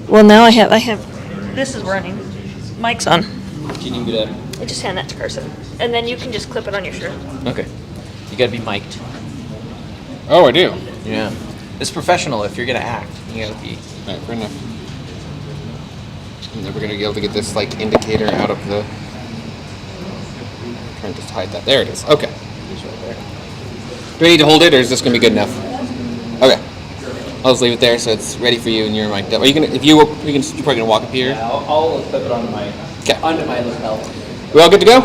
Well, now I have. This is running. Mic's on. Can you get I just hand that to Carson, and then you can just clip it on your shirt. Okay. You gotta be mic'd. Oh, I do. Yeah. It's professional. If you're gonna act, you gotta be. Right, fair enough. And then we're gonna be able to get this like indicator out of the. Trying to just hide that. There it is. Okay. He's right there. Do I need to hold it, or is this gonna be good enough? Okay. I'll just leave it there so it's ready for you and you're mic'd up. Are you gonna? You're probably gonna walk up here. Yeah, I'll clip it onto my lapel. We all good to go?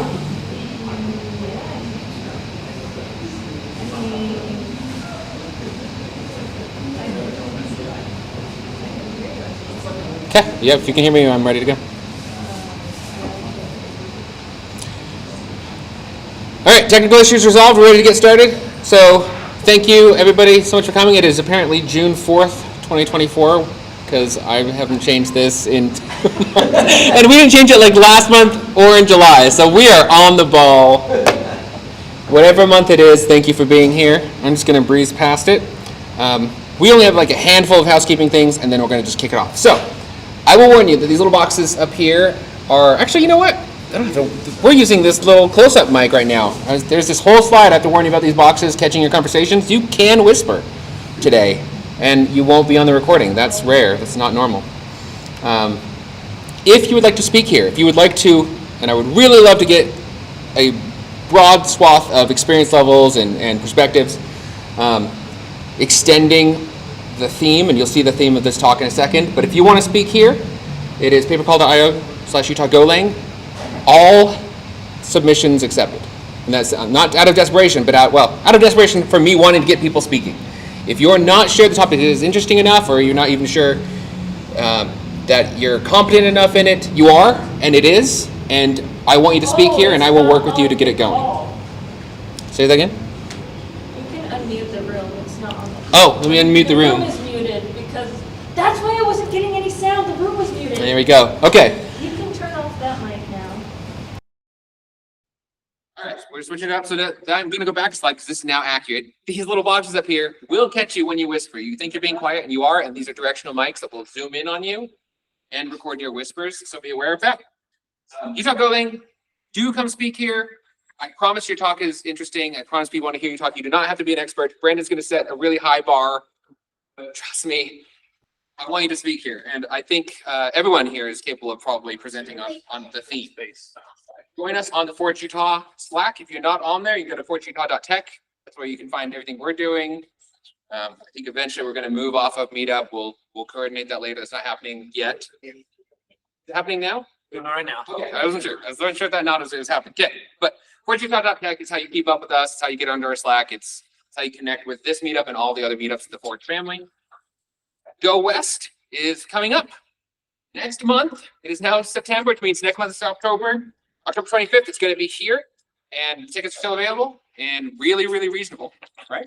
Okay. Yep. If you can hear me, I'm ready to go. All right. Technical issues resolved. We're ready to get started. So, thank you everybody so much for coming. It is apparently June 4th, 2024. Because I haven't changed this in, and we didn't change it like last month or in July, so we are on the ball. Whatever month it is, thank you for being here. I'm just going to breeze past it. We only have like a handful of housekeeping things, and then we're going to just kick it off. So, I will warn you that these little boxes up here are, actually, you know what? I don't have to, we're using this little close-up mic right now. There's this whole slide I have to warn you about these boxes catching your conversations. You can whisper today. And you won't be on the recording. That's rare. That's not normal. If you would like to speak here, if you would like to, and I would really love to get a broad swath of experience levels and perspectives, extending the theme, and you'll see the theme of this talk in a second, but if you want to speak here, it is papercall.io/UtahGolang. All submissions accepted. And that's not out of desperation, but out of desperation for me wanting to get people speaking. If you're not sure the topic is interesting enough, or you're not even sure that you're competent enough in it, you are, and it is, and I want you to speak here, and I will work with you to get it going. Say that again? You can unmute the room. It's not on the. Oh, let me unmute the room. The room is muted because that's why I wasn't getting any sound. The room was muted. There we go. Okay. You can turn off that mic now. All right, we're switching it up so that I'm going to go back a slide because this is now accurate. These little boxes up here will catch you when you whisper. You think you're being quiet, and you are, and these are directional mics that will zoom in on you and record your whispers, so be aware of that. UtahGolang, do come speak here. I promise your talk is interesting. I promise people want to hear you talk. You do not have to be an expert. Brandon's going to set a really high bar. But trust me, I want you to speak here. And I think everyone here is capable of probably presenting on the theme. Join us on the Forge Utah Slack. If you're not on there, you can go to forgeutah.tech. That's where you can find everything we're doing. I think eventually we're going to move off of Meetup. We'll coordinate that later. It's not happening yet. Is it happening now? Doing all right now. Okay, I wasn't sure. I wasn't sure if that not was happening. Okay, but forgeutah.tech is how you keep up with us. It's how you get under our Slack. It's how you connect with this meetup and all the other meetups of the Forge family. Go West is coming up next month. It is now September, which means next month is October. October 25th, it's going to be here, and tickets are still available and really, really reasonable, right?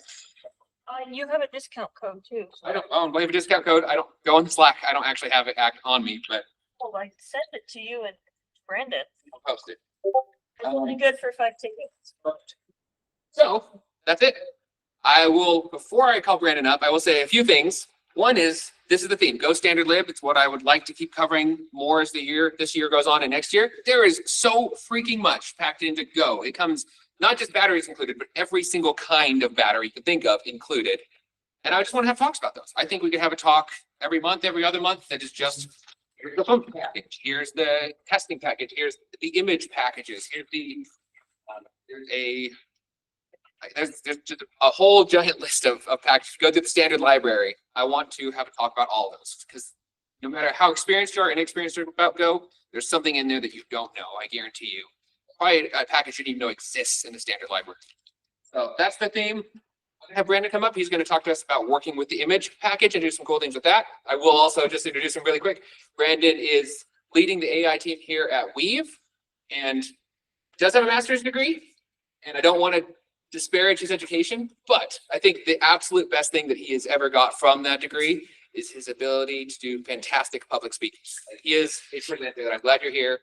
You have a discount code too. So. I have a discount code. I don't go on Slack. I don't actually have it on me, but Well, I sent it to you and Brandon. I'll post it. It's only good for 5 tickets. So that's it. I will, before I call Brandon up, I will say a few things. One is, this is the theme, Go Stdlib. It's what I would like to keep covering more as this year goes on and next year. There is so freaking much packed into Go. It comes, not just batteries included, but every single kind of battery you can think of included. And I just want to have talks about those. I think we could have a talk every month, every other month that is just, here's the phone package, here's the testing package, here's the image packages, here's the, there's just a whole giant list of packages. Go to the standard library. I want to have a talk about all of those because no matter how experienced you are, inexperienced about Go, there's something in there that you don't know. I guarantee you. Probably a package you didn't even know exists in the standard library. So that's the theme. I'm gonna have Brandon come up. He's going to talk to us about working with the image package and do some cool things with that. I will also just introduce him really quick. Brandon is leading the AI team here at Weave and does have a master's degree. And I don't want to disparage his education, but I think the absolute best thing that he has ever got from that degree is his ability to do fantastic public speaking. He is a presenter. I'm glad you're here.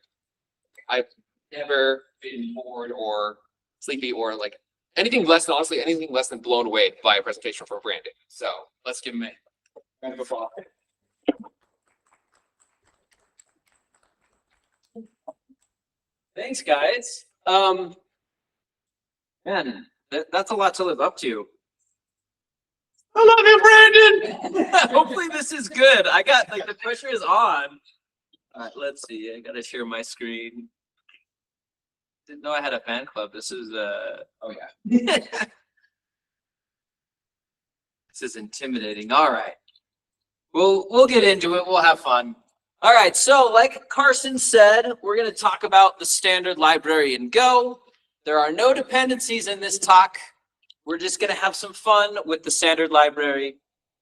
I've never been bored or sleepy or like anything less than, honestly, anything less than blown away by a presentation from Brandon. So let's give him a round of applause. Thanks, guys. Man, that's a lot to live up to. I love you, Brandon. Hopefully this is good. I got like the pressure is on. All right, let's see. I gotta share my screen. Didn't know I had a fan club. This is oh yeah. This is intimidating. All right. We'll get into it. We'll have fun. All right. So like Carson said, we're going to talk about the standard library in Go. There are no dependencies in this talk. We're just going to have some fun with the standard library.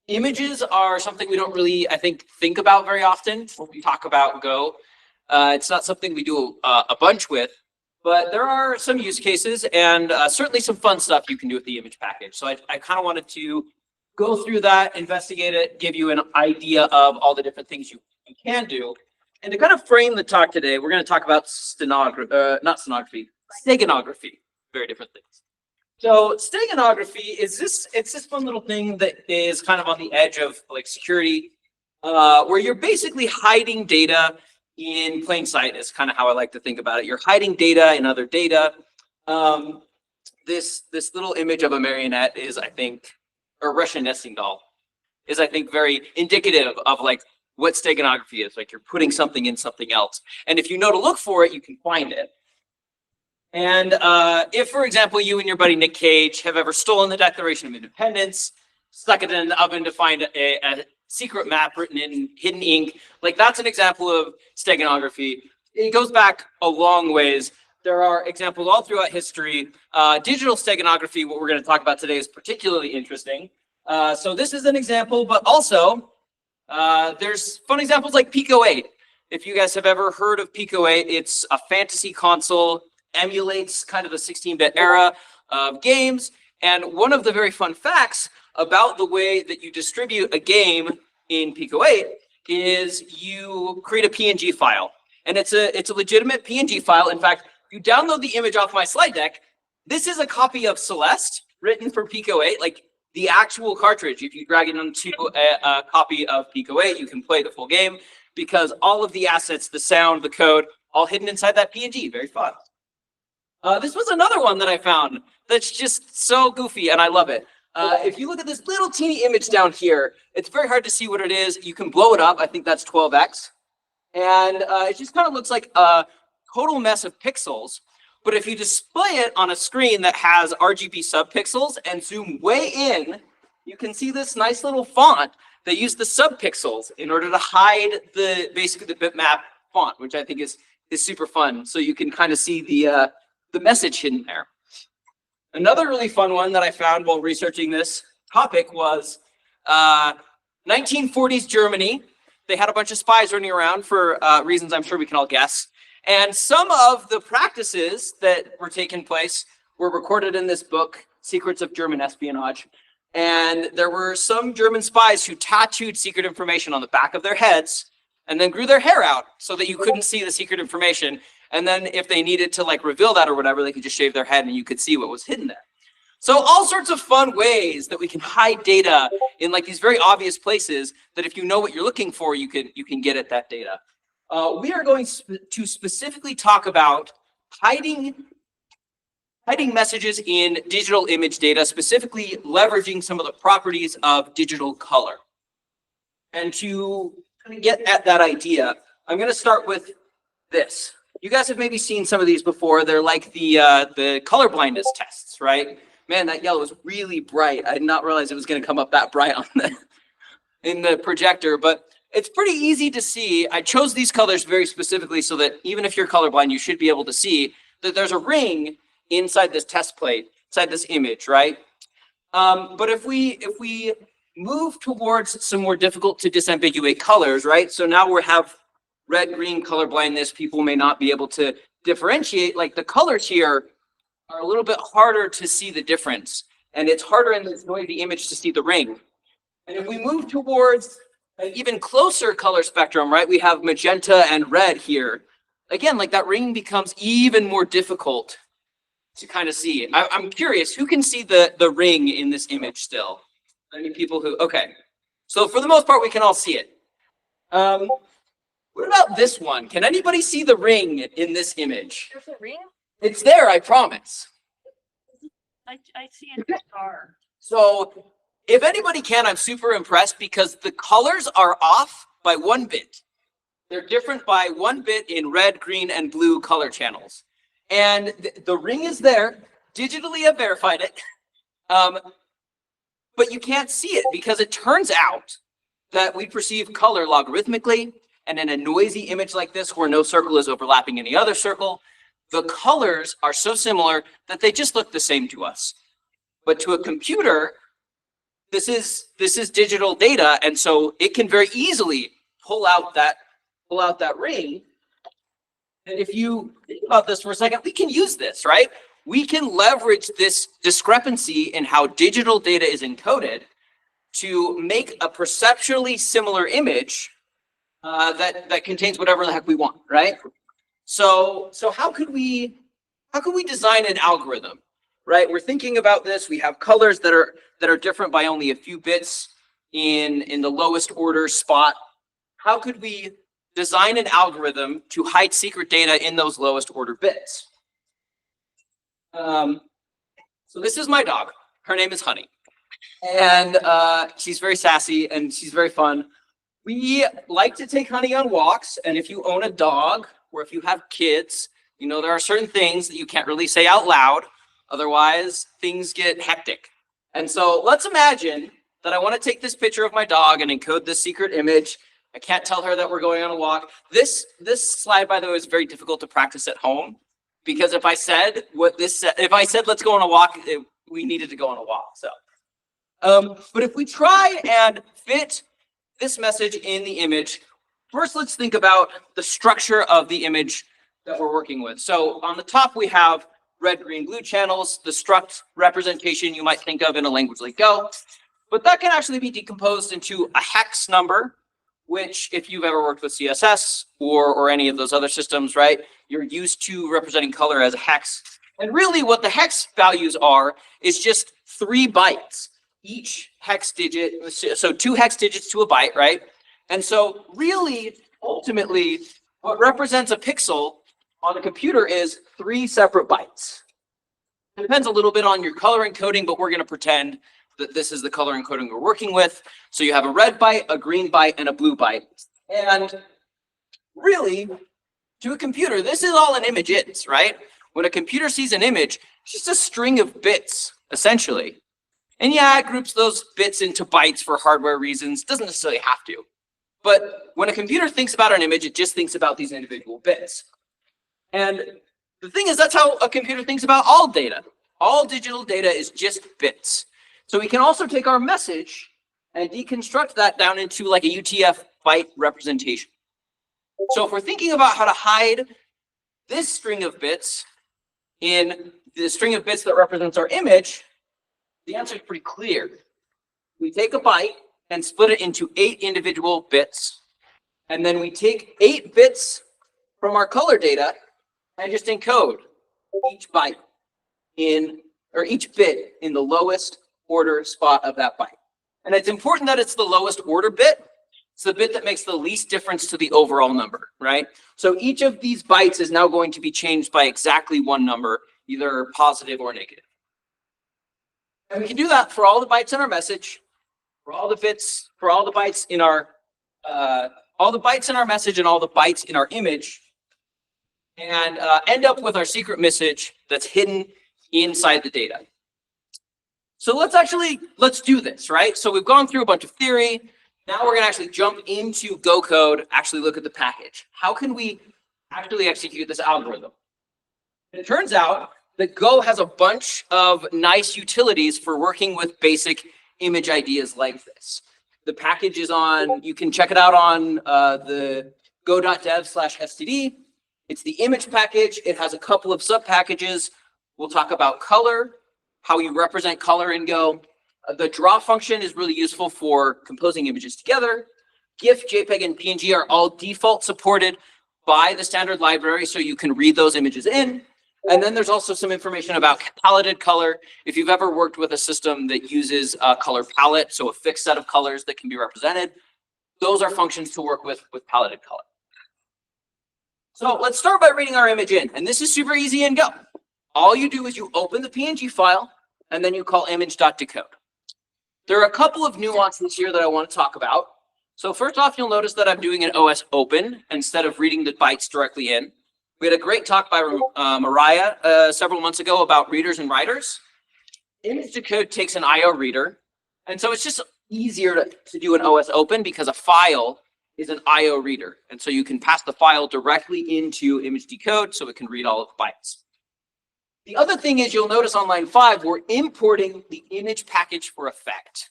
Images are something we don't really, I think about very often when we talk about Go. It's not something we do a bunch with, but there are some use cases and certainly some fun stuff you can do with the image package. So I kind of wanted to go through that, investigate it, give you an idea of all the different things you can do. And to kind of frame the talk today, we're going to talk about steganography, very different things. So steganography is it's this fun little thing that is kind of on the edge of like security, where you're basically hiding data in plain sight is kind of how I like to think about it. You're hiding data in other data. This little image of a marionette is, I think, or Russian nesting doll is, I think, very indicative of like what steganography is. Like you're putting something in something else. And if you know to look for it, you can find it. And if, for example, you and your buddy Nick Cage have ever stolen the Declaration of Independence, stuck it in an oven to find a secret map written in hidden ink, like that's an example of steganography. It goes back a long ways. There are examples all throughout history. Digital steganography, what we're going to talk about today, is particularly interesting. So this is an example, but also there's fun examples like Pico 8. If you guys have ever heard of Pico 8, it's a fantasy console, emulates kind of the 16-bit era of games. And one of the very fun facts about the way that you distribute a game in Pico 8 is you create a PNG file. And it's a legitimate PNG file. In fact, you download the image off my slide deck. This is a copy of Celeste written for Pico 8, like the actual cartridge. If you drag it onto a copy of Pico 8, you can play the full game because all of the assets, the sound, the code, all hidden inside that PNG. Very fun. This was another one that I found that's just so goofy, and I love it. If you look at this little teeny image down here, it's very hard to see what it is. You can blow it up. I think that's 12x. And it just kind of looks like a total mess of pixels. But if you display it on a screen that has RGB subpixels and zoom way in, you can see this nice little font that use the subpixels in order to hide basically the bitmap font, which I think is super fun. So you can kind of see the message hidden there. Another really fun one that I found while researching this topic was 1940s Germany. They had a bunch of spies running around for reasons I'm sure we can all guess. And some of the practices that were taking place were recorded in this book, Secrets of German Espionage. And there were some German spies who tattooed secret information on the back of their heads and then grew their hair out so that you couldn't see the secret information. And then if they needed to like reveal that or whatever, they could just shave their head and you could see what was hidden there. So all sorts of fun ways that we can hide data in like these very obvious places that if you know what you're looking for, you can get at that data. We are going to specifically talk about hiding messages in digital image data, specifically leveraging some of the properties of digital color. And to kind of get at that idea, I'm going to start with this. You guys have maybe seen some of these before. They're like the color blindness tests, right? Man, that yellow is really bright. I did not realize it was going to come up that bright on in the projector, but it's pretty easy to see. I chose these colors very specifically so that even if you're colorblind, you should be able to see that there's a ring inside this test plate, inside this image, right? But if we move towards some more difficult to disambiguate colors, right? So now we have red, green color blindness. People may not be able to differentiate. Like the colors here are a little bit harder to see the difference. And it's harder in this noisy image to see the ring. And if we move towards an even closer color spectrum, right? We have magenta and red here. Again, like that ring becomes even more difficult to kind of see. I'm curious, who can see the ring in this image still? Any people who, okay. So for the most part, we can all see it. What about this one? Can anybody see the ring in this image? There's a ring? It's there, I promise. I see a star. So if anybody can, I'm super impressed because the colors are off by 1 bit. They're different by 1 bit in red, green, and blue color channels. And the ring is there. Digitally, I've verified it. But you can't see it because it turns out that we perceive color logarithmically. And in a noisy image like this, where no circle is overlapping any other circle, the colors are so similar that they just look the same to us. But to a computer, this is digital data, and so it can very easily pull out that ring. And if you think about this for a second, we can use this, right? We can leverage this discrepancy in how digital data is encoded to make a perceptually similar image that contains whatever the heck we want, right? So how could we design an algorithm, right? We're thinking about this. We have colors that are different by only a few bits in the lowest order spot. How could we design an algorithm to hide secret data in those lowest order bits? So this is my dog. Her name is Honey, and she's very sassy and she's very fun. We like to take Honey on walks, and if you own a dog or if you have kids, you know there are certain things that you can't really say out loud, otherwise things get hectic. And so let's imagine that I want to take this picture of my dog and encode this secret image. I can't tell her that we're going on a walk. This slide, by the way, is very difficult to practice at home because if I said let's go on a walk, we needed to go on a walk. So, but if we try and fit this message in the image, first let's think about the structure of the image that we're working with. So on the top we have red, green, blue channels, the struct representation you might think of in a language like Go, but that can actually be decomposed into a hex number, which if you've ever worked with CSS or any of those other systems, right, you're used to representing color as a hex. And really what the hex values are is just 3 bytes. Each hex digit, so 2 hex digits to a byte, right? And so really, ultimately, what represents a pixel on a computer is 3 separate bytes. It depends a little bit on your color encoding, but we're going to pretend that this is the color encoding we're working with. So you have a red byte, a green byte, and a blue byte. And really, to a computer, this is all an image is, right? When a computer sees an image, it's just a string of bits, essentially. And yeah, it groups those bits into bytes for hardware reasons. Doesn't necessarily have to. But when a computer thinks about an image, it just thinks about these individual bits. And the thing is, that's how a computer thinks about all data. All digital data is just bits. So we can also take our message and deconstruct that down into like a UTF byte representation. So if we're thinking about how to hide this string of bits in the string of bits that represents our image, the answer is pretty clear. We take a byte and split it into 8 individual bits. And then we take 8 bits from our color data and just encode each byte or each bit in the lowest order spot of that byte. And it's important that it's the lowest order bit. It's the bit that makes the least difference to the overall number, right? So each of these bytes is now going to be changed by exactly 1 number, either positive or negative. And we can do that for all the bytes in our message, for all the bits, for all the bytes in our message and all the bytes in our image, and end up with our secret message that's hidden inside the data. So let's do this, right? So we've gone through a bunch of theory. Now we're going to actually jump into Go code, actually look at the package. How can we actually execute this algorithm? It turns out that Go has a bunch of nice utilities for working with basic image ideas like this. The package is on, you can check it out on the go.dev/std. It's the image package. It has a couple of sub packages. We'll talk about color, how you represent color in Go. The draw function is really useful for composing images together. GIF, JPEG, and PNG are all default supported by the standard library, so you can read those images in. And then there's also some information about paletted color. If you've ever worked with a system that uses a color palette, so a fixed set of colors that can be represented, those are functions to work with paletted color. So let's start by reading our image in, and this is super easy in Go. All you do is you open the PNG file, and then you call image.decode. There are a couple of nuances here that I want to talk about. So first off, you'll notice that I'm doing an OS open instead of reading the bytes directly in. We had a great talk by Mariah several months ago about readers and writers. Image decode takes an IO reader, and so it's just easier to do an OS open because a file is an IO reader, and so you can pass the file directly into image decode so it can read all of the bytes. The other thing is you'll notice on line 5, we're importing the image package for effect,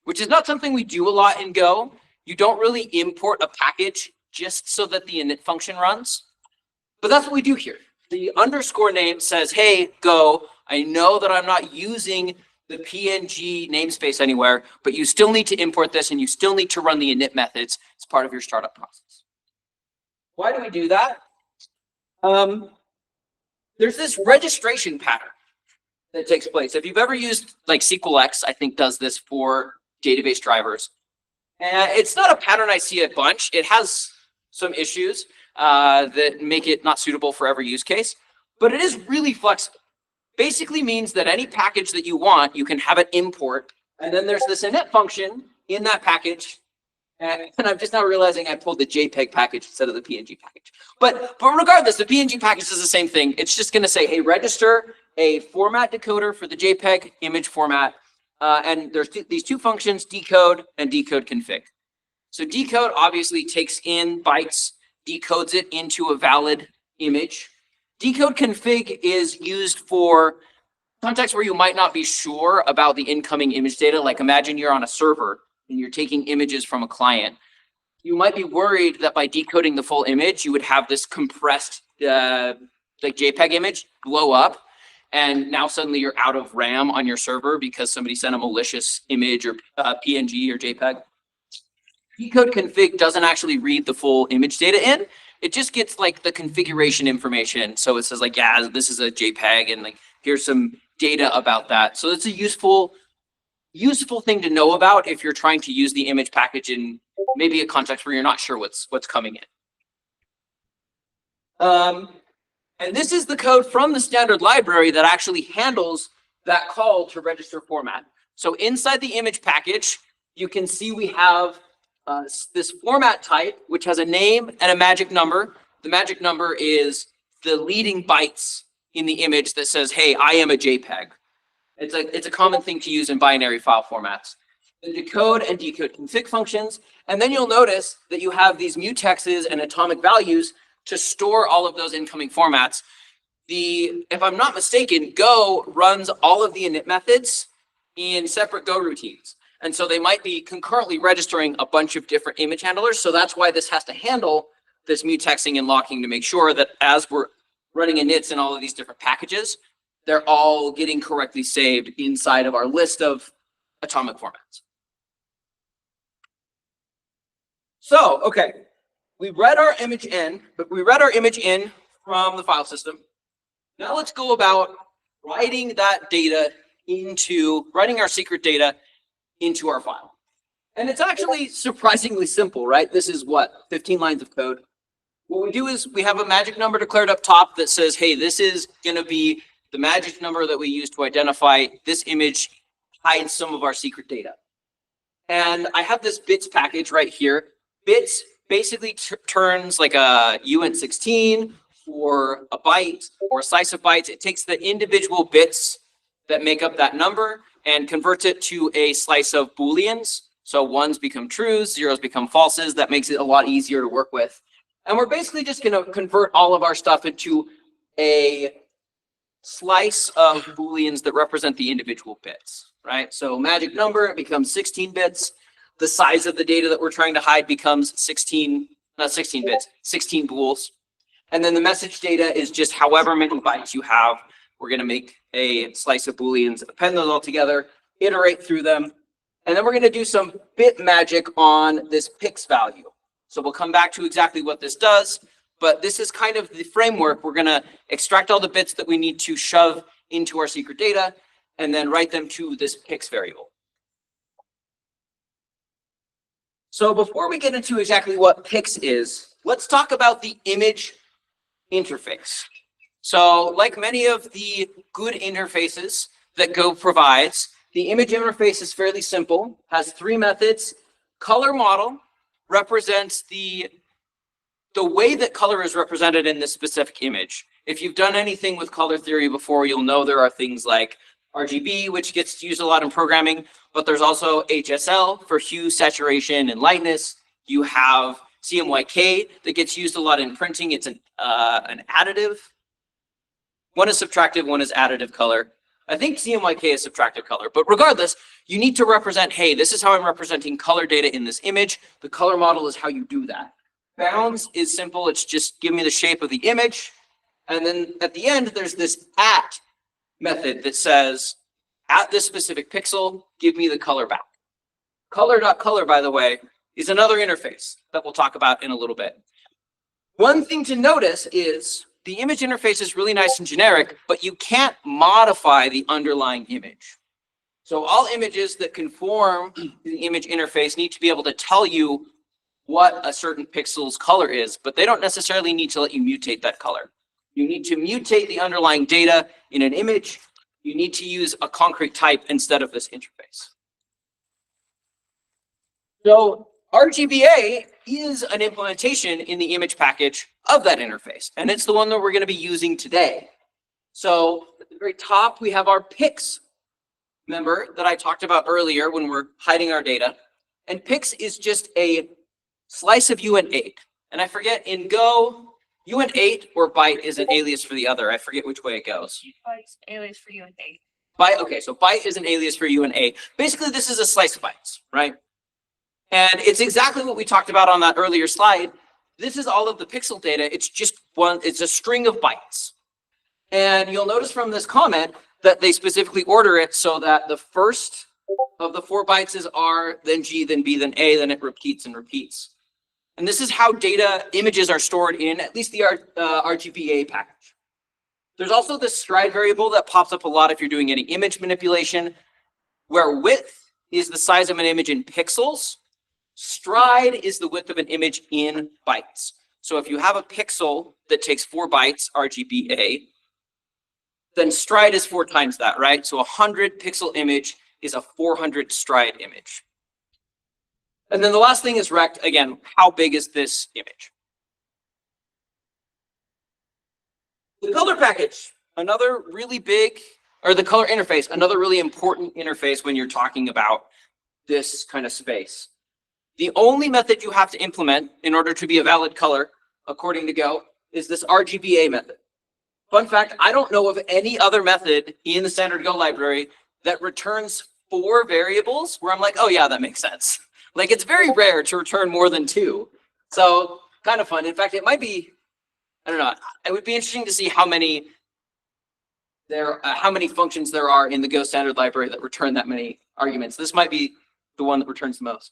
which is not something we do a lot in Go. You don't really import a package just so that the init function runs, but that's what we do here. The underscore name says, hey, Go, I know that I'm not using the PNG namespace anywhere, but you still need to import this and you still need to run the init methods as part of your startup process. Why do we do that? There's this registration pattern that takes place. If you've ever used like SQLX, I think does this for database drivers. It's not a pattern I see a bunch. It has some issues that make it not suitable for every use case, but it is really flexible. Basically means that any package that you want, you can have it import, and then there's this init function in that package. And I'm just now realizing I pulled the JPEG package instead of the PNG package. But regardless, the PNG package is the same thing. It's just going to say, hey, register a format decoder for the JPEG image format. And there's these two functions, decode and decode config. So decode obviously takes in bytes, decodes it into a valid image. Decode config is used for contexts where you might not be sure about the incoming image data. Like imagine you're on a server and you're taking images from a client. You might be worried that by decoding the full image, you would have this compressed like JPEG image blow up. And now suddenly you're out of RAM on your server because somebody sent a malicious image or PNG or JPEG. Decode config doesn't actually read the full image data in. It just gets like the configuration information. So it says like, yeah, this is a JPEG and like, here's some data about that. So it's a useful thing to know about if you're trying to use the image package in maybe a context where you're not sure what's coming in. And this is the code from the standard library that actually handles that call to register format. So inside the image package, you can see we have this format type, which has a name and a magic number. The magic number is the leading bytes in the image that says, hey, I am a JPEG. It's a common thing to use in binary file formats. The decode and decode config functions, and then you'll notice that you have these mutexes and atomic values to store all of those incoming formats. If I'm not mistaken, Go runs all of the init methods in separate Go routines. And so they might be concurrently registering a bunch of different image handlers. So that's why this has to handle this mutexing and locking to make sure that as we're running inits in all of these different packages, they're all getting correctly saved inside of our list of atomic formats. So, okay, we read our image in from the file system. Now let's go about writing that data writing our secret data into our file. And it's actually surprisingly simple, right? This is what, 15 lines of code. What we do is we have a magic number declared up top that says, hey, this is going to be the magic number that we use to identify this image hides some of our secret data. And I have this bits package right here. Bits basically turns like a uint16 or a byte or a slice of bytes. It takes the individual bits that make up that number and converts it to a slice of Booleans. So ones become trues, zeros become falses. That makes it a lot easier to work with. And we're basically just going to convert all of our stuff into a slice of Booleans that represent the individual bits, right? So magic number becomes 16 bits. The size of the data that we're trying to hide becomes 16 bools. And then the message data is just however many bytes you have. We're going to make a slice of Booleans, append those all together, iterate through them. And then we're going to do some bit magic on this pix value. So we'll come back to exactly what this does, but this is kind of the framework. We're going to extract all the bits that we need to shove into our secret data and then write them to this pix variable. So before we get into exactly what pix is, let's talk about the image interface. So like many of the good interfaces that Go provides, the image interface is fairly simple, has three methods. Color model represents the way that color is represented in this specific image. If you've done anything with color theory before, you'll know there are things like RGB, which gets used a lot in programming, but there's also HSL for hue, saturation, and lightness. You have CMYK that gets used a lot in printing. It's an additive. One is subtractive, one is additive color. I think CMYK is subtractive color, but regardless, you need to represent, hey, this is how I'm representing color data in this image. The color model is how you do that. Bounds is simple. It's just give me the shape of the image. And then at the end, there's this at method that says, at this specific pixel, give me the color back. Color.color, by the way, is another interface that we'll talk about in a little bit. One thing to notice is the image interface is really nice and generic, but you can't modify the underlying image. So all images that conform to the image interface need to be able to tell you what a certain pixel's color is, but they don't necessarily need to let you mutate that color. You need to mutate the underlying data in an image. You need to use a concrete type instead of this interface. So RGBA is an implementation in the image package of that interface, and it's the one that we're going to be using today. So at the very top, we have our pix member that I talked about earlier when we're hiding our data. And pix is just a slice of uint8. And I forget, in Go, uint8 or byte is an alias for the other. I forget which way it goes. Byte's alias for uint8. Byte, okay, so byte is an alias for uint8. Basically, this is a slice of bytes, right? And it's exactly what we talked about on that earlier slide. This is all of the pixel data. It's just one, it's a string of bytes. And you'll notice from this comment that they specifically order it so that the first of the 4 bytes is R, then G, then B, then A, then it repeats and repeats. And this is how data images are stored in at least the RGBA package. There's also this stride variable that pops up a lot if you're doing any image manipulation, where width is the size of an image in pixels. Stride is the width of an image in bytes. So if you have a pixel that takes 4 bytes, RGBA, then stride is 4 times that, right? So a 100 pixel image is a 400 stride image. And then the last thing is rect. Again, how big is this image? The color package, another really big, or the color interface, another really important interface when you're talking about this kind of space. The only method you have to implement in order to be a valid color, according to Go, is this RGBA method. Fun fact, I don't know of any other method in the standard Go library that returns 4 variables where I'm like, oh yeah, that makes sense. Like, it's very rare to return more than 2. So kind of fun. In fact, it might be, I don't know, it would be interesting to see how many functions there are in the Go standard library that return that many arguments. This might be the one that returns the most.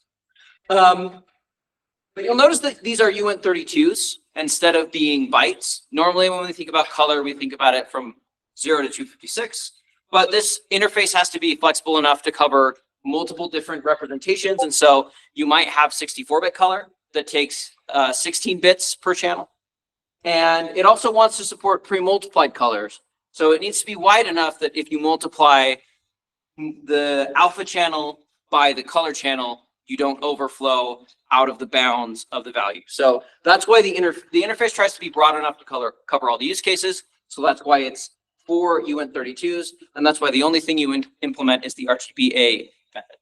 But you'll notice that these are uint32s instead of being bytes. Normally, when we think about color, we think about it from 0 to 256. But this interface has to be flexible enough to cover multiple different representations. And so you might have 64-bit color that takes 16 bits per channel. And it also wants to support pre-multiplied colors. So it needs to be wide enough that if you multiply the alpha channel by the color channel, you don't overflow out of the bounds of the value. So that's why the interface tries to be broad enough to cover all the use cases. So that's why it's 4 uint32s. And that's why the only thing you implement is the RGBA method.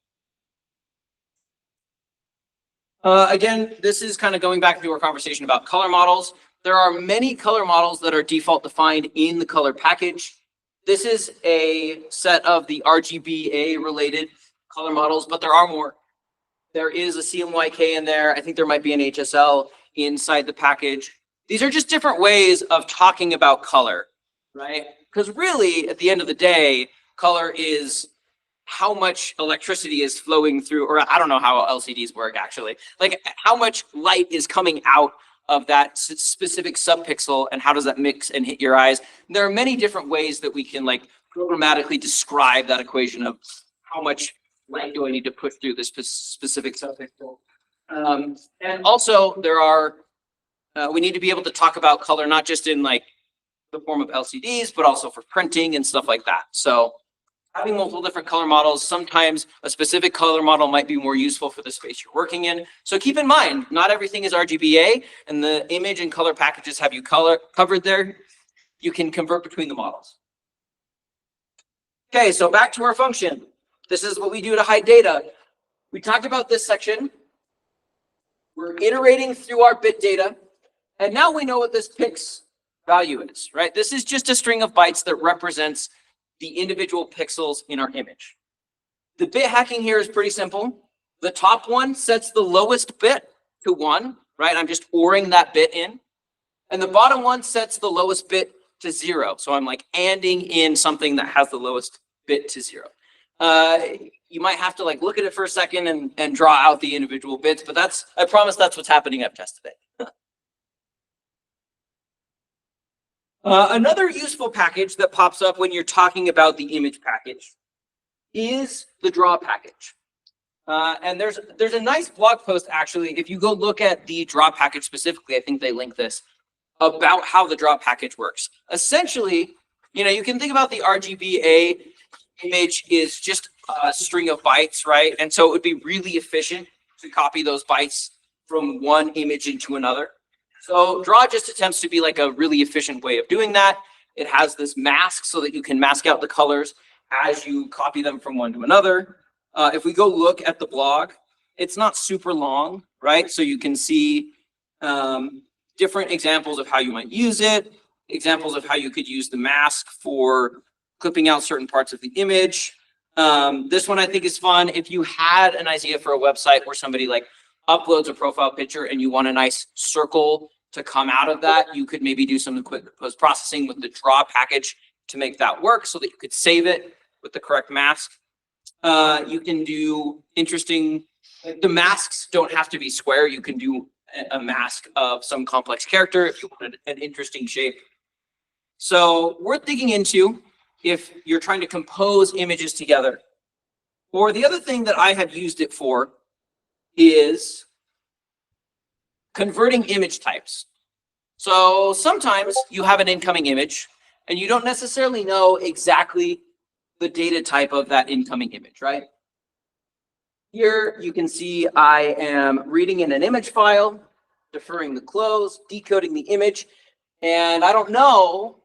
Again, this is kind of going back to our conversation about color models. There are many color models that are default defined in the color package. This is a set of the RGBA related color models, but there are more. There is a CMYK in there. I think there might be an HSL inside the package. These are just different ways of talking about color, right? Because really, at the end of the day, color is how much electricity is flowing through, or I don't know how LCDs work actually, like how much light is coming out of that specific subpixel and how does that mix and hit your eyes. There are many different ways that we can like programmatically describe that equation of how much light do I need to push through this specific subpixel. And also there are We need to be able to talk about color, not just in like the form of LCDs, but also for printing and stuff like that. So having multiple different color models, sometimes a specific color model might be more useful for the space you're working in. So keep in mind, not everything is RGBA, and the image and color packages have you covered there. You can convert between the models. Okay, so back to our function. This is what we do to hide data. We talked about this section. We're iterating through our bit data, and now we know what this pix value is, right? This is just a string of bytes that represents the individual pixels in our image. The bit hacking here is pretty simple. The top one sets the lowest bit to 1, right? I'm just ORing that bit in. And the bottom one sets the lowest bit to 0. So I'm like anding in something that has the lowest bit to 0. You might have to like look at it for a second and draw out the individual bits, but I promise that's what's happening at test today. Another useful package that pops up when you're talking about the image package is the draw package. And there's a nice blog post, actually, if you go look at the draw package specifically, I think they link this, about how the draw package works. Essentially, you can think about the RGBA image is just a string of bytes, right? And so it would be really efficient to copy those bytes from one image into another. So draw just attempts to be like a really efficient way of doing that. It has this mask so that you can mask out the colors as you copy them from one to another. If we go look at the blog, it's not super long, right? So you can see different examples of how you might use it, examples of how you could use the mask for clipping out certain parts of the image. This one I think is fun. If you had an idea for a website where somebody like uploads a profile picture and you want a nice circle to come out of that, you could maybe do some quick post-processing with the draw package to make that work so that you could save it with the correct mask. You can do interesting, the masks don't have to be square. You can do a mask of some complex character if you wanted an interesting shape. So worth digging into if you're trying to compose images together. Or the other thing that I have used it for is converting image types. So sometimes you have an incoming image and you don't necessarily know exactly the data type of that incoming image, right? Here you can see I am reading in an image file, deferring the close, decoding the image, and I don't know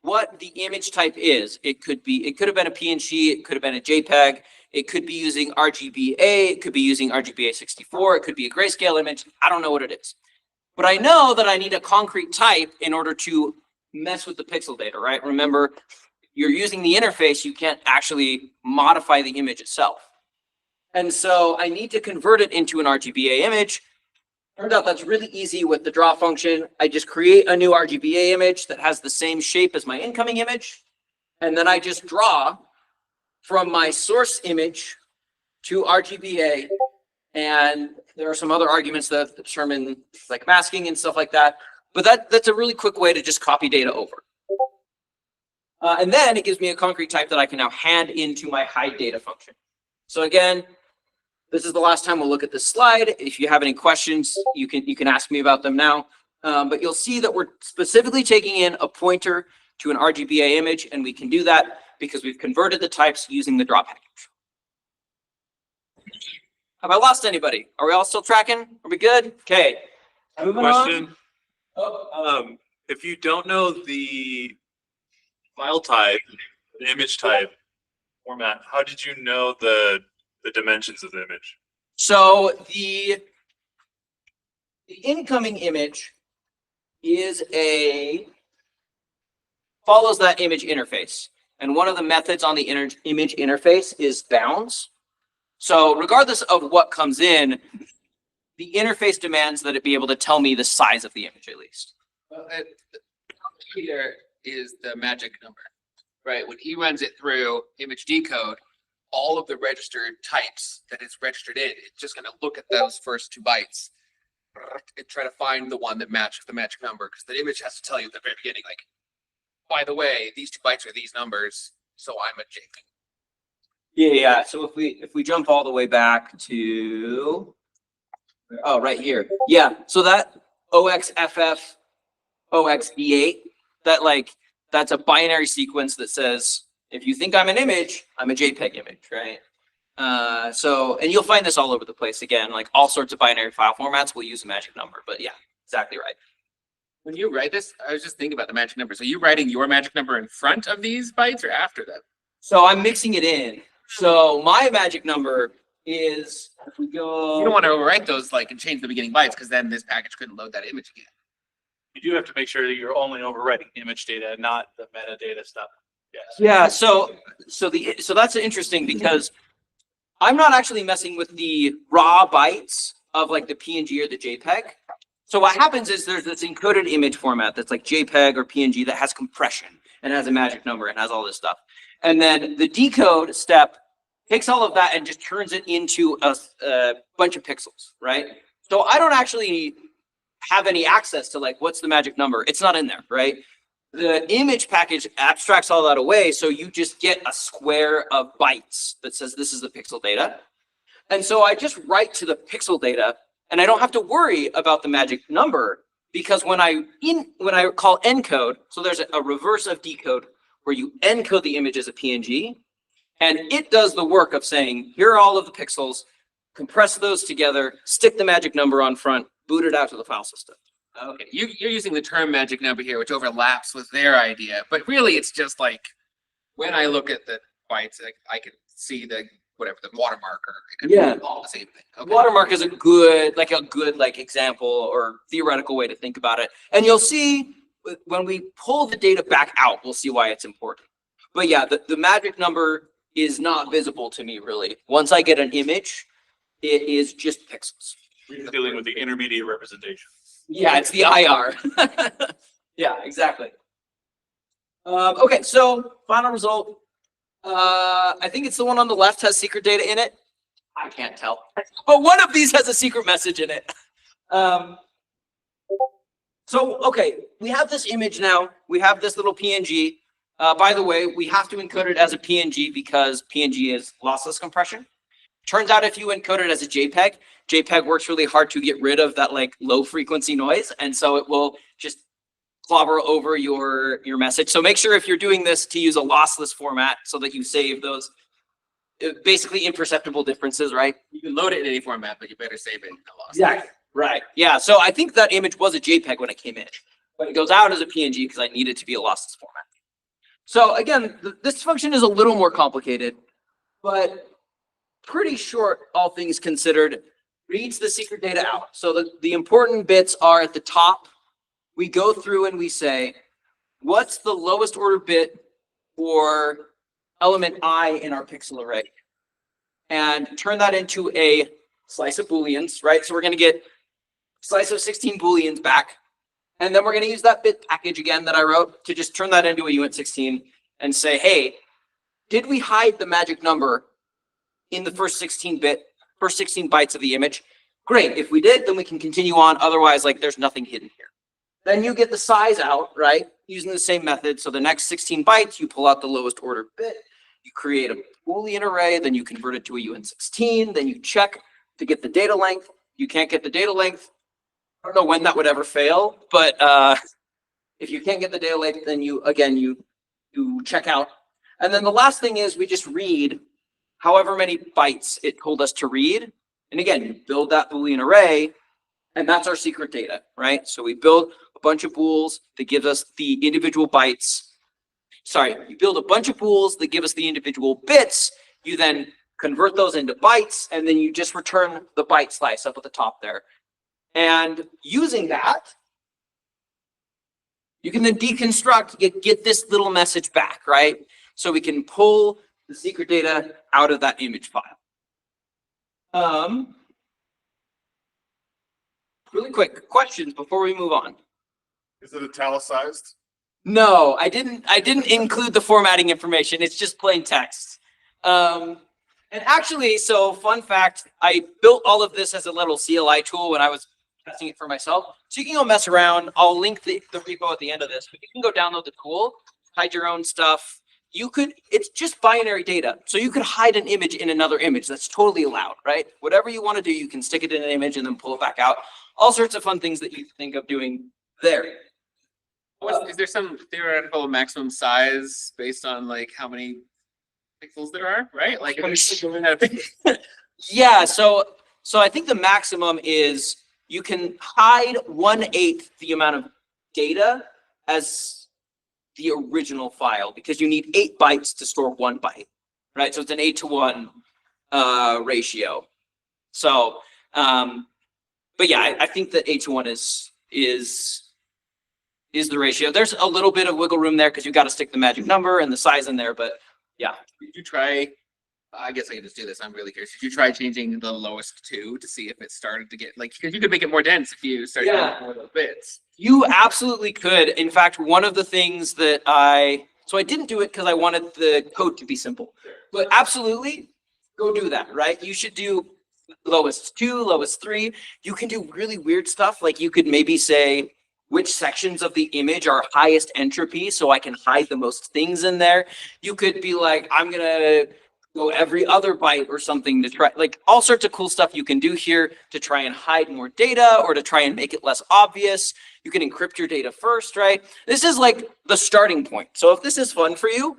what the image type is. It could have been a PNG, it could have been a JPEG, it could be using RGBA, it could be using RGBA 64, it could be a grayscale image. I don't know what it is. But I know that I need a concrete type in order to mess with the pixel data, right? Remember, you're using the interface, you can't actually modify the image itself. And so I need to convert it into an RGBA image. Turns out that's really easy with the draw function. I just create a new RGBA image that has the same shape as my incoming image. And then I just draw from my source image to RGBA. And there are some other arguments that determine like masking and stuff like that. But that's a really quick way to just copy data over. And then it gives me a concrete type that I can now hand into my hide data function. So again, this is the last time we'll look at this slide. If you have any questions, you can ask me about them now. But you'll see that we're specifically taking in a pointer to an RGBA image, and we can do that because we've converted the types using the draw package. Have I lost anybody? Are we all still tracking? Are we good? Okay. Moving Question. on. If you don't know the file type, the image type format, how did you know the dimensions of the image? So the incoming image follows that image interface. And one of the methods on the image interface is bounds. So regardless of what comes in, the interface demands that it be able to tell me the size of the image at least. Well, here is the magic number, right? When he runs it through image decode, all of the registered types that it's registered in, it's just going to look at those first 2 bytes and try to find the one that matches the magic number, because the image has to tell you at the very beginning, like, by the way, these 2 bytes are these numbers, so I'm a JPEG. Yeah. So if we jump all the way back to right here. Yeah. So that OXFF, OXD8. That's a binary sequence that says, if you think I'm an image, I'm a JPEG image, right? And you'll find this all over the place. Again, like all sorts of binary file formats will use a magic number, but yeah, exactly right. When you write this, I was just thinking about the magic number. So you writing your magic number in front of these bytes or after them? So I'm mixing it in. So my magic number is, if we go. You don't want to overwrite those like and change the beginning bytes because then this package couldn't load that image again. You do have to make sure that you're only overwriting image data, not the metadata stuff. Yes. Yeah, so that's interesting because I'm not actually messing with the raw bytes of like the PNG or the JPEG. So what happens is there's this encoded image format that's like JPEG or PNG that has compression and has a magic number and has all this stuff. And then the decode step takes all of that and just turns it into a bunch of pixels, right? So I don't actually have any access to like, what's the magic number? It's not in there, right? The image package abstracts all that away, so you just get a square of bytes that says this is the pixel data. And so I just write to the pixel data, and I don't have to worry about the magic number, because when I call encode, so there's a reverse of decode where you encode the image as a PNG, and it does the work of saying, here are all of the pixels, compress those together, stick the magic number on front, boot it out to the file system. Okay, you're using the term magic number here, which overlaps with their idea, but really it's just like when I look at the bytes, I can see the whatever the watermark or it could Yeah. be all the same thing. Okay. Watermark is a good example or theoretical way to think about it. And you'll see when we pull the data back out, we'll see why it's important. But yeah, the magic number is not visible to me really. Once I get an image, it is just pixels. We're dealing with the intermediate representation. Yeah, it's the IR. Yeah, exactly. Okay, so final result. I think it's the one on the left has secret data in it. I can't tell, but one of these has a secret message in it. So, okay, we have this image now. We have this little PNG. By the way, we have to encode it as a PNG because PNG is lossless compression. Turns out if you encode it as a JPEG, JPEG works really hard to get rid of that like low frequency noise. And so it will just clobber over your message. So make sure if you're doing this to use a lossless format so that you save those basically imperceptible differences, right? You can load it in any format, but you better save it in a loss. Exactly. Right. Yeah. So I think that image was a JPEG when it came in, but it goes out as a PNG because I need it to be a lossless format. So again, this function is a little more complicated, but pretty short, all things considered. Reads the secret data out. So the important bits are at the top. We go through and we say, what's the lowest order bit for element I in our pixel array? And turn that into a slice of Booleans, right? So we're going to get slice of 16 Booleans back. And then we're going to use that bit package again that I wrote to just turn that into a uint16 and say, hey, did we hide the magic number in the first 16 bytes of the image? Great. If we did, then we can continue on. Otherwise, like there's nothing hidden here. Then you get the size out, right? Using the same method. So the next 16 bytes, you pull out the lowest order bit. You create a Boolean array. Then you convert it to a uint16. Then you check to get the data length. You can't get the data length. I don't know when that would ever fail, but if you can't get the data length, then you check out. And then the last thing is we just read however many bytes it told us to read. And again, you build that Boolean array, and that's our secret data, right? So we build a bunch of bools that gives us the individual bytes. Sorry, you build a bunch of bools that give us the individual bits. You then convert those into bytes, and then you just return the byte slice up at the top there. And using that, you can then deconstruct, get this little message back, right? So we can pull the secret data out of that image file. Really quick questions before we move on. Is it italicized? No, I didn't include the formatting information. It's just plain text. And actually, so fun fact, I built all of this as a little CLI tool when I was testing it for myself. So you can go mess around. I'll link the repo at the end of this, but you can go download the tool, hide your own stuff, it's just binary data. So you could hide an image in another image. That's totally allowed, right? Whatever you want to do, you can stick it in an image and then pull it back out. All sorts of fun things that you think of doing there. Is there some theoretical maximum size based on like how many pixels there are, right? Like, Yeah, so I think the maximum is you can hide 1/8 the amount of data as the original file because you need 8 bytes to store 1 byte, right? So it's an 8-to-1 ratio. So, but yeah, I think that 8-to-1 is the ratio. There's a little bit of wiggle room there because you got to stick the magic number and the size in there, but yeah. Did you try? I guess I can just do this. I'm really curious. Did you try changing the lowest 2 to see if it started to get like, because you could make it more dense if you started Yeah. more of those bits. You absolutely could. In fact, one of the things that so I didn't do it because I wanted the code to be simple, but absolutely go do that, right? You should do lowest 2, lowest 3. You can do really weird stuff. Like you could maybe say which sections of the image are highest entropy so I can hide the most things in there. You could be like, I'm going to go every other byte or something to try, like all sorts of cool stuff you can do here to try and hide more data or to try and make it less obvious. You can encrypt your data first, right? This is like the starting point. So if this is fun for you,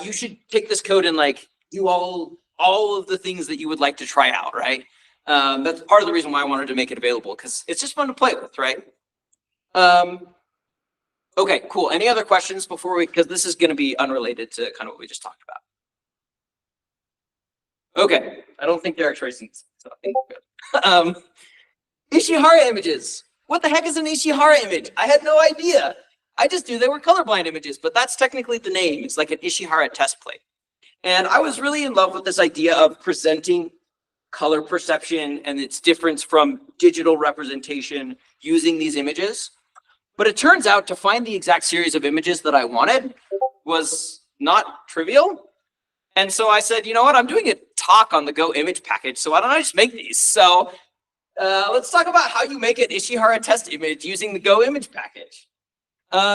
you should take this code and like do all of the things that you would like to try out, right? That's part of the reason why I wanted to make it available because it's just fun to play with, right? Okay, cool. Any other questions before because this is going to be unrelated to kind of what we just talked about. Okay, I don't think Derek's racing, so I think we're good. Ishihara images. What the heck is an Ishihara image? I had no idea. I just knew they were colorblind images, but that's technically the name. It's like an Ishihara test plate. And I was really in love with this idea of presenting color perception and its difference from digital representation using these images. But it turns out to find the exact series of images that I wanted was not trivial. And so I said, you know what, I'm doing a talk on the Go image package, so why don't I just make these? So let's talk about how you make an Ishihara test image using the Go image package.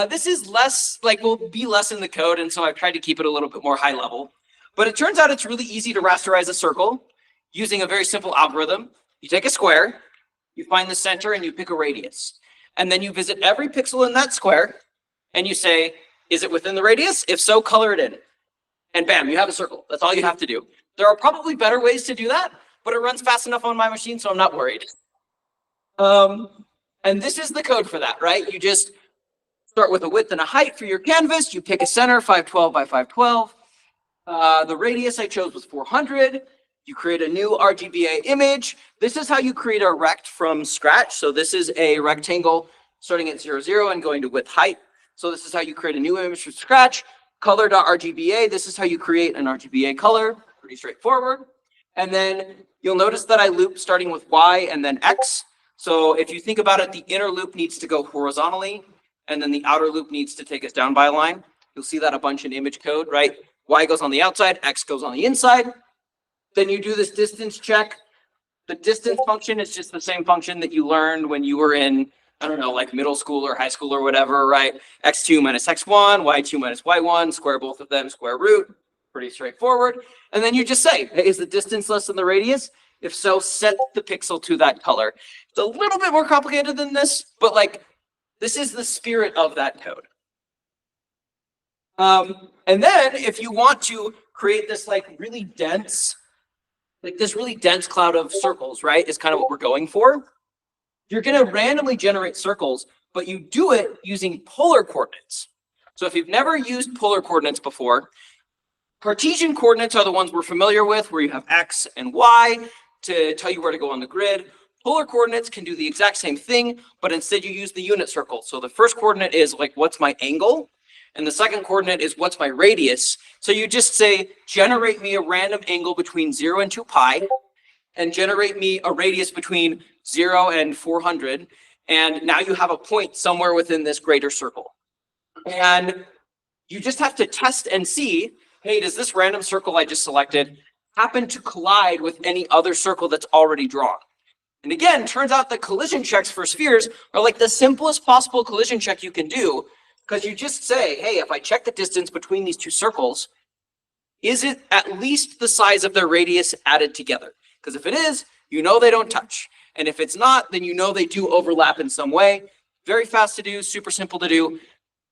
This is less, like, will be less in the code, and so I've tried to keep it a little bit more high level. But it turns out it's really easy to rasterize a circle using a very simple algorithm. You take a square, you find the center, and you pick a radius. And then you visit every pixel in that square, and you say, is it within the radius? If so, color it in. And bam, you have a circle. That's all you have to do. There are probably better ways to do that, but it runs fast enough on my machine, so I'm not worried. And this is the code for that, right? You just start with a width and a height for your canvas. You pick a center, 512 by 512. The radius I chose was 400. You create a new RGBA image. This is how you create a rect from scratch. So this is a rectangle starting at 0, 0 and going to width height. So this is how you create a new image from scratch. Color.rgba, this is how you create an RGBA color. Pretty straightforward. And then you'll notice that I loop starting with Y and then X. So if you think about it, the inner loop needs to go horizontally, and then the outer loop needs to take us down by a line. You'll see that a bunch in image code, right? Y goes on the outside, X goes on the inside. Then you do this distance check. The distance function is just the same function that you learned when you were in, I don't know, like middle school or high school or whatever, right? X2 minus X1, Y2 minus Y1, square both of them, square root. Pretty straightforward. And then you just say, hey, is the distance less than the radius? If so, set the pixel to that color. It's a little bit more complicated than this, but like, this is the spirit of that code. And then if you want to create this like really dense, cloud of circles, right, is kind of what we're going for. You're going to randomly generate circles, but you do it using polar coordinates. So if you've never used polar coordinates before, Cartesian coordinates are the ones we're familiar with, where you have X and Y to tell you where to go on the grid. Polar coordinates can do the exact same thing, but instead you use the unit circle. So the first coordinate is like, what's my angle? And the second coordinate is what's my radius. So you just say, generate me a random angle between 0 and 2 pi, and generate me a radius between 0 and 400. And now you have a point somewhere within this greater circle. And you just have to test and see, hey, does this random circle I just selected happen to collide with any other circle that's already drawn? And again, turns out that collision checks for spheres are like the simplest possible collision check you can do, Because you just say, hey, if I check the distance between these two circles, is it at least the size of their radius added together? Because if it is, you know they don't touch. And if it's not, then you know they do overlap in some way. Very fast to do, super simple to do.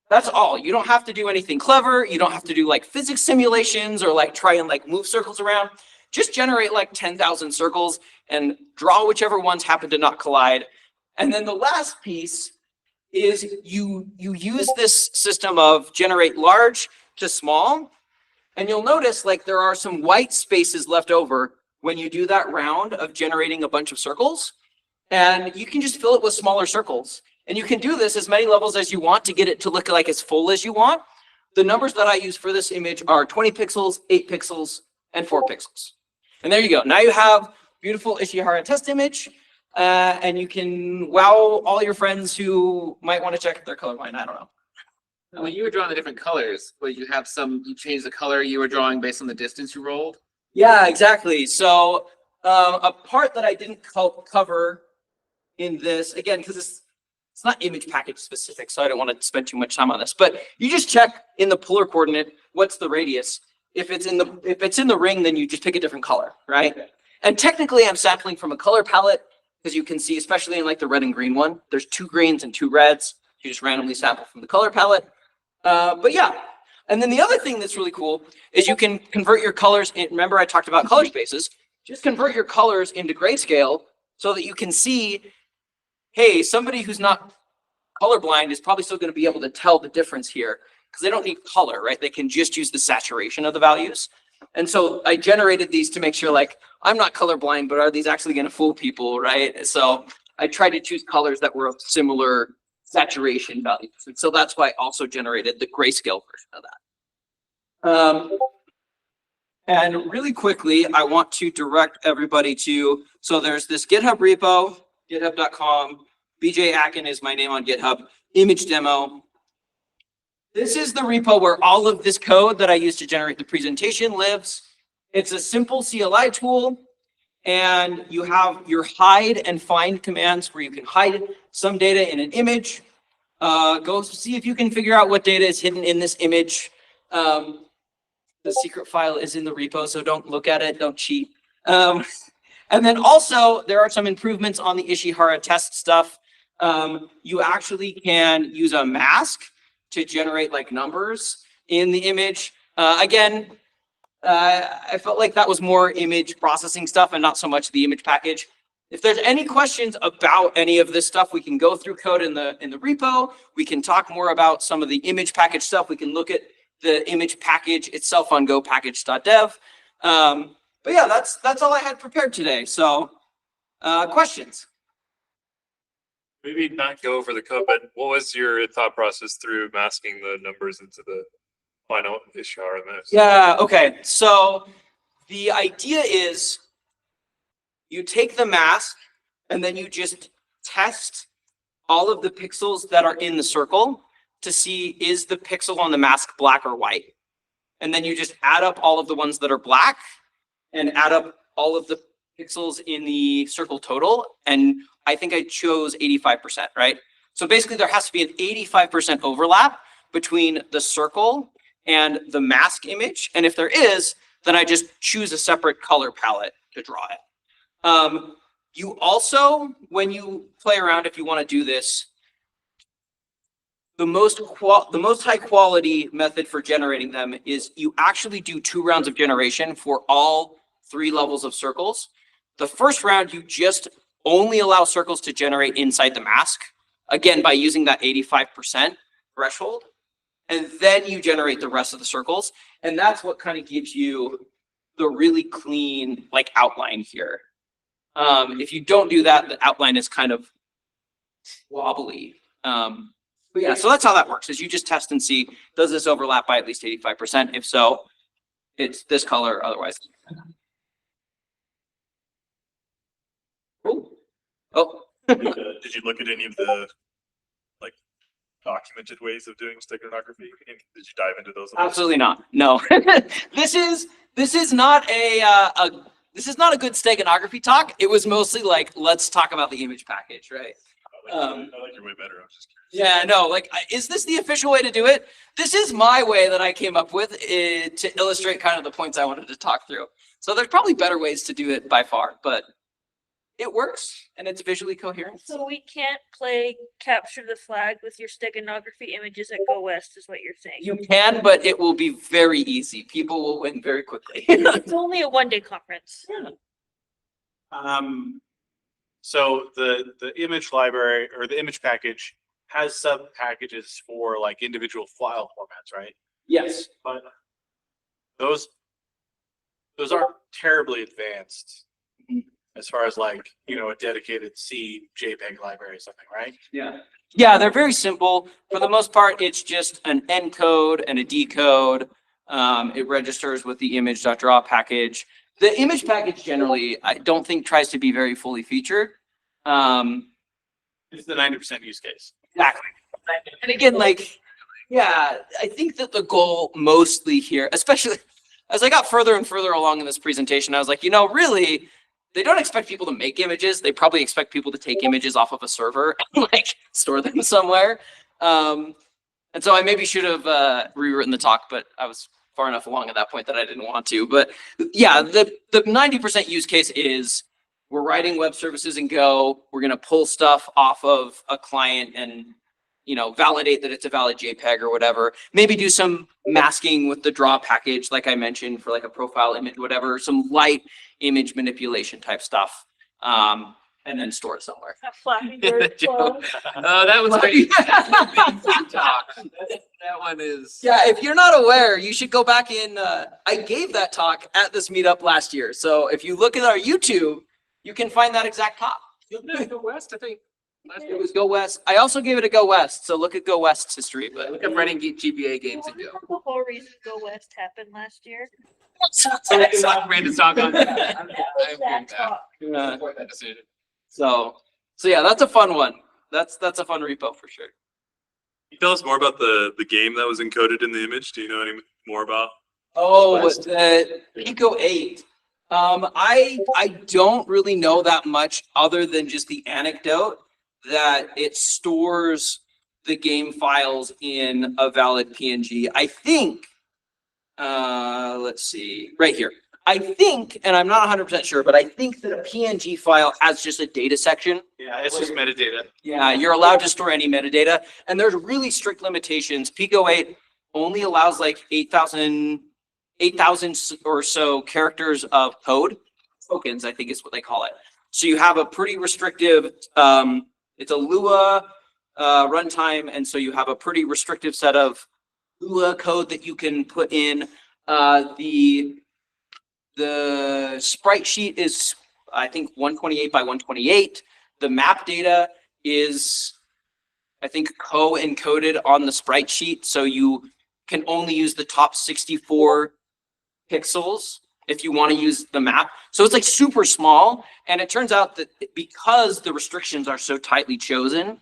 That's all. You don't have to do anything clever. You don't have to do like physics simulations or like try and like move circles around. Just generate like 10,000 circles and draw whichever ones happen to not collide. And then the last piece is you use this system of generate large to small. And you'll notice like there are some white spaces left over when you do that round of generating a bunch of circles. And you can just fill it with smaller circles. And you can do this as many levels as you want to get it to look like as full as you want. The numbers that I use for this image are 20 pixels, 8 pixels, and 4 pixels. And there you go. Now you have beautiful Ishihara test image, and you can wow all your friends who might want to check if they're colorblind. I don't know. When you were drawing the different colors, but you changed the color you were drawing based on the distance you rolled? Yeah, exactly. So a part that I didn't cover in this, again, because it's not image package specific, so I don't want to spend too much time on this, but you just check in the polar coordinate, what's the radius? If it's in the ring, then you just pick a different color, right? And technically I'm sampling from a color palette, because you can see, especially in like the red and green one, there's 2 greens and 2 reds. You just randomly sample from the color palette. But yeah, and then the other thing that's really cool is you can convert your colors. Remember I talked about color spaces. Just convert your colors into grayscale so that you can see, hey, somebody who's not colorblind is probably still going to be able to tell the difference here because they don't need color, right? They can just use the saturation of the values. And so I generated these to make sure, like, I'm not colorblind, but are these actually going to fool people, right? So I tried to choose colors that were of similar saturation values. And so that's why I also generated the grayscale version of that. And really quickly, I want to direct everybody to, so there's this GitHub repo, github.com. BJ Akin is my name on GitHub. Image demo. This is the repo where all of this code that I used to generate the presentation lives. It's a simple CLI tool, and you have your hide and find commands where you can hide some data in an image. Go see if you can figure out what data is hidden in this image. The secret file is in the repo, so don't look at it, don't cheat. And then also, there are some improvements on the Ishihara test stuff. You actually can use a mask to generate like numbers in the image. Again, I felt like that was more image processing stuff and not so much the image package. If there's any questions about any of this stuff, we can go through code in the repo. We can talk more about some of the image package stuff. We can look at the image package itself on gopackage.dev. But yeah, that's all I had prepared today. So questions? Maybe not go over the code, but what was your thought process through masking the numbers into the final Ishihara mask? Yeah, okay. So the idea is you take the mask and then you just test all of the pixels that are in the circle to see, is the pixel on the mask black or white? And then you just add up all of the ones that are black and add up all of the pixels in the circle total. And I think I chose 85%, right? So basically there has to be an 85% overlap between the circle and the mask image. And if there is, then I just choose a separate color palette to draw it. You also, when you play around, if you want to do this, the most high quality method for generating them is you actually do 2 rounds of generation for all 3 levels of circles. The first round, you just only allow circles to generate inside the mask, again, by using that 85% threshold. And then you generate the rest of the circles. And that's what kind of gives you the really clean like outline here. If you don't do that, the outline is kind of wobbly. But yeah, so that's how that works, is you just test and see, does this overlap by at least 85%? If so, it's this color, otherwise. Oh. Did you look at any of the like documented ways of doing steganography? Did you dive into those? Absolutely not. No. This is not a good steganography talk. It was mostly like, let's talk about the image package, right? I like your way better. I was just curious. Yeah, no, like, is this the official way to do it? This is my way that I came up with to illustrate kind of the points I wanted to talk through. So there's probably better ways to do it by far, but it works and it's visually coherent. So we can't play capture the flag with your steganography images at Go West, is what you're saying. You can, but it will be very easy. People will win very quickly. It's only a 1-day conference. So the image library or the image package has sub packages for like individual file formats, right? Yes. But those aren't terribly advanced as far as like, you know, a dedicated C JPEG library or something, right? Yeah. Yeah, they're very simple. For the most part, it's just an encode and a decode. It registers with the image.draw package. The image package generally, I don't think tries to be very fully featured. It's the 90% use case. Exactly. And again, like, yeah, I think that the goal mostly here, especially as I got further and further along in this presentation, I was like, you know, really, they don't expect people to make images. They probably expect people to take images off of a server and like store them somewhere. And so I maybe should have rewritten the talk, but I was far enough along at that point that I didn't want to. But yeah, the 90% use case is we're writing web services in Go. We're going to pull stuff off of a client and, you know, validate that it's a valid JPEG or whatever. Maybe do some masking with the draw package, like I mentioned, for like a profile image, whatever, some light image manipulation type stuff, and then store it somewhere. A Flappy Bird clone. Oh, that was great. That one is. Yeah, if you're not aware, you should go back in. I gave that talk at this meetup last year. So if you look at our YouTube, you can find that exact talk. Go West, I think. It was Go West. I also gave it a Go West. So look at Go West's history. But Look up running GPA games and Go. The whole reason Go West happened last year. Brandon's talk on that. I agree with that. Yeah. Support that decision. So yeah, that's a fun one. That's a fun repo for sure. Can you tell us more about the game that was encoded in the image? Do you know any more about? Oh, West? the Pico 8. I don't really know that much other than just the anecdote that it stores the game files in a valid PNG. I think, let's see, right here. I think, and I'm not 100% sure, but I think that a PNG file has just a data section. Yeah, it's just metadata. Yeah, you're allowed to store any metadata, and there's really strict limitations. Pico 8 only allows like 8,000 or so characters of code, tokens, I think is what they call it. So you have a pretty restrictive, it's a Lua runtime, and so you have a pretty restrictive set of Lua code that you can put in. The sprite sheet is, I think, 128 by 128. The map data is, I think, co-encoded on the sprite sheet, so you can only use the top 64 pixels if you want to use the map. So it's like super small, and it turns out that because the restrictions are so tightly chosen,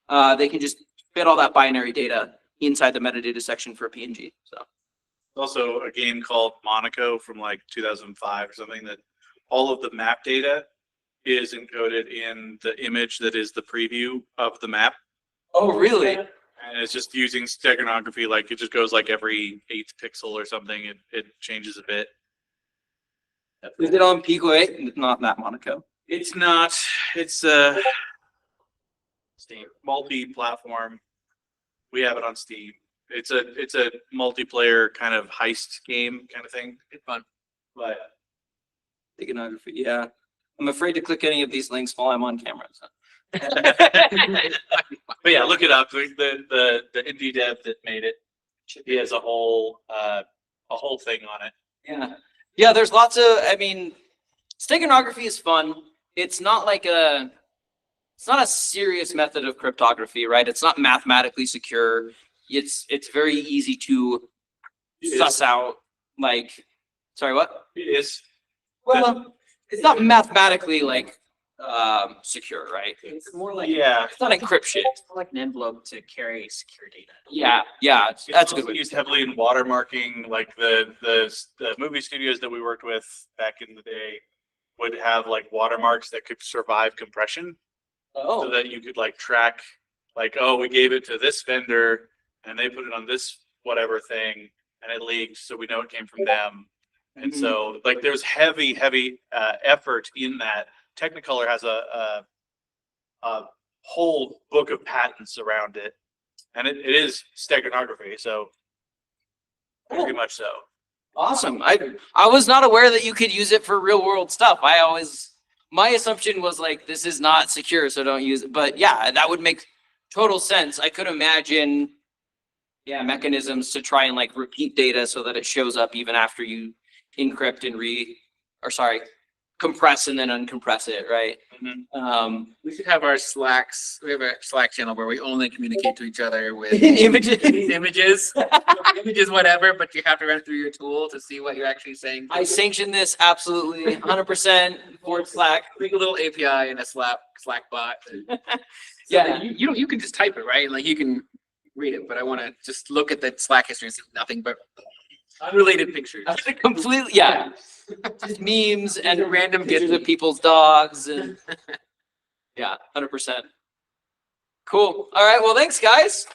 they can just fit all that binary data inside the metadata section for a PNG. So Also a game called Monaco from like 2005 or something that all of the map data is encoded in the image that is the preview of the map. oh, really? And it's just using steganography, like it just goes like every 8th pixel or something. It changes a bit. Is it on Pico 8? Not that Monaco. It's not, it's Steam. multi-platform. We have it on Steam. It's a multiplayer kind of heist game kind of thing. It's fun. But Steganography, yeah. I'm afraid to click any of these links while I'm on camera. So. but yeah, look it up. The indie dev that made it, he has a whole thing on it. Yeah. Yeah, there's lots of, I mean, steganography is fun. It's not like it's not a serious method of cryptography, right? It's not mathematically secure. It's very easy to suss out, like, sorry, what? It is. Well, it's not mathematically like secure, right? It's more like Yeah. It's not encryption. it's more like an envelope to carry secure data. Yeah, yeah, It's that's a good also way. used heavily in watermarking. Like the movie studios that we worked with back in the day would have like watermarks that could survive compression. so Oh, that you could like track, like, oh, we gave it to this vendor and they put it on this whatever thing and it leaked, so we know it came from them. And so like there's heavy effort in that. Technicolor has a whole book of patents around it, and it is steganography, so very much so. awesome. I was not aware that you could use it for real world stuff. My assumption was like, this is not secure, so don't use it. But yeah, that would make total sense. I could imagine, yeah, mechanisms to try and like repeat data so that it shows up even after you encrypt and compress and then uncompress it, right? We should have our Slacks. We have a Slack channel where we only communicate to each other with Images. images, whatever. But you have to run through your tool to see what you're actually saying. I sanction this absolutely 100% for Slack. Make a little API in a Slack bot. Yeah. You can just type it, right? Like you can read it, but I want to just look at the Slack history and see nothing but unrelated pictures. Completely, yeah. Just memes and Random pictures gifts. of people's dogs and yeah, 100%. Cool. All right. Well, thanks, guys.